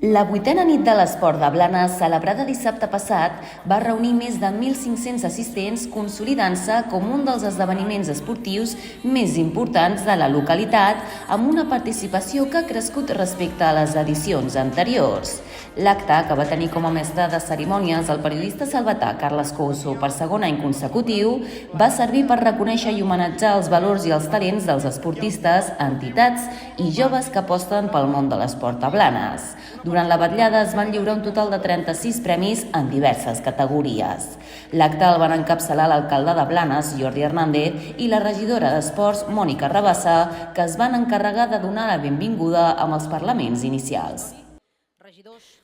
La 8a nit de l'esport de Blanes, celebrada dissabte passat, va reunir més de 1.500 assistents, consolidant-se com un dels esdeveniments esportius més importants de la localitat, amb una participació que ha crescut respecte a les edicions anteriors. L'acte, que va tenir com a mestre de cerimònies el periodista salvatà Carles Couso per segon any consecutiu, va servir per reconèixer i homenatjar els valors i els talents dels esportistes, entitats i joves que aposten pel món de l'esport a Blanes. Durant la vetllada es van lliurar un total de 36 premis en diverses categories. L'acte el van encapçalar l'alcalde de Blanes, Jordi Hernández, i la regidora d'Esports, Mònica Rabassa, que es van encarregar de donar la benvinguda amb els parlaments inicials.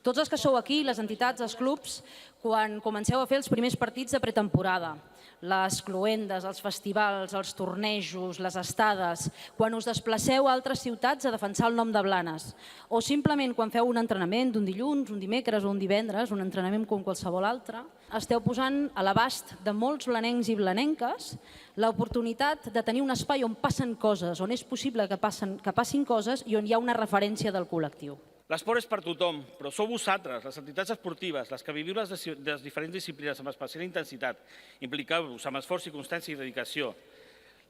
Tots els que sou aquí, les entitats, els clubs, quan comenceu a fer els primers partits de pretemporada, les cloendes, els festivals, els tornejos, les estades, quan us desplaceu a altres ciutats a defensar el nom de Blanes, o simplement quan feu un entrenament d'un dilluns, un dimecres o un divendres, un entrenament com qualsevol altre, esteu posant a l'abast de molts blanencs i blanenques l'oportunitat de tenir un espai on passen coses, on és possible que passin coses i on hi ha una referència del col·lectiu. L'esport és per tothom, però sou vosaltres, les entitats esportives, les que viviu les diferents disciplines amb especial intensitat. Impliqueu-vos amb esforç i constància i dedicació.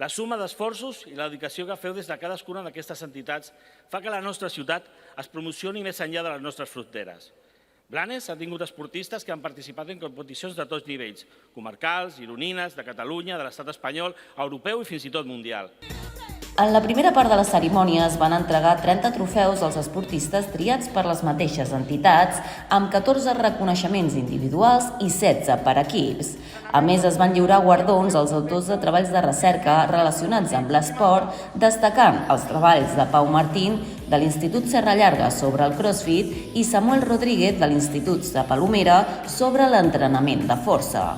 La suma d'esforços i la dedicació que feu des de cadascuna d'aquestes entitats fa que la nostra ciutat es promocioni més enllà de les nostres fronteres. Blanes ha tingut esportistes que han participat en competicions de tots nivells, comarcals, gironines, de Catalunya, de l'estat espanyol, europeu i fins i tot mundial. En la primera part de la cerimònia es van entregar 30 trofeus als esportistes triats per les mateixes entitats, amb 14 reconeixements individuals i 16 per equips. A més, es van lliurar guardons als autors de treballs de recerca relacionats amb l'esport, destacant els treballs de Pau Martín, de l'Institut Serra Llarga sobre el CrossFit, i Samuel Rodríguez, de l'Institut de Palomera, sobre l'entrenament de força.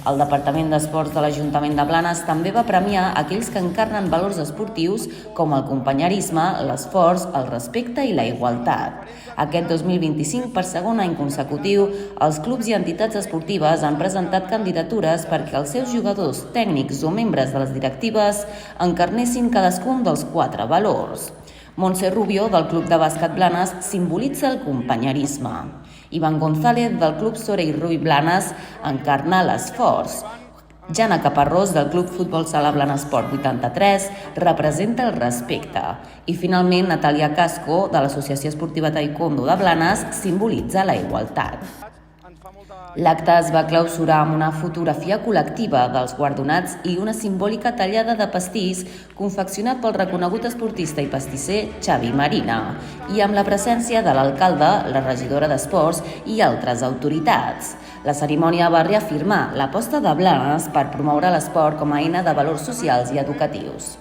El Departament d'Esports de l'Ajuntament de Blanes també va premiar aquells que encarnen valors esportius com el companyerisme, l'esforç, el respecte i la igualtat. Aquest 2025, per segon any consecutiu, els clubs i entitats esportives han presentat candidatures perquè els seus jugadors, tècnics o membres de les directives encarnessin cadascun dels 4 valors. Montse Rubio, del Club de Bàsquet Blanes, simbolitza el companyerisme. Ivan González, del Club Sorell Rull Blanes, encarna l'esforç. Jana Caparrós, del Club Futbol Sala Blanesport 83, representa el respecte. I finalment, Natàlia Casco, de l'Associació Esportiva Taekwondo de Blanes, simbolitza la igualtat. L'acte es va clausurar amb una fotografia col·lectiva dels guardonats i una simbòlica tallada de pastís confeccionat pel reconegut esportista i pastisser Xavi Marina, i amb la presència de l'alcalde, la regidora d'Esports i altres autoritats. La cerimònia va reafirmar l'aposta de Blanes per promoure l'esport com a eina de valors socials i educatius.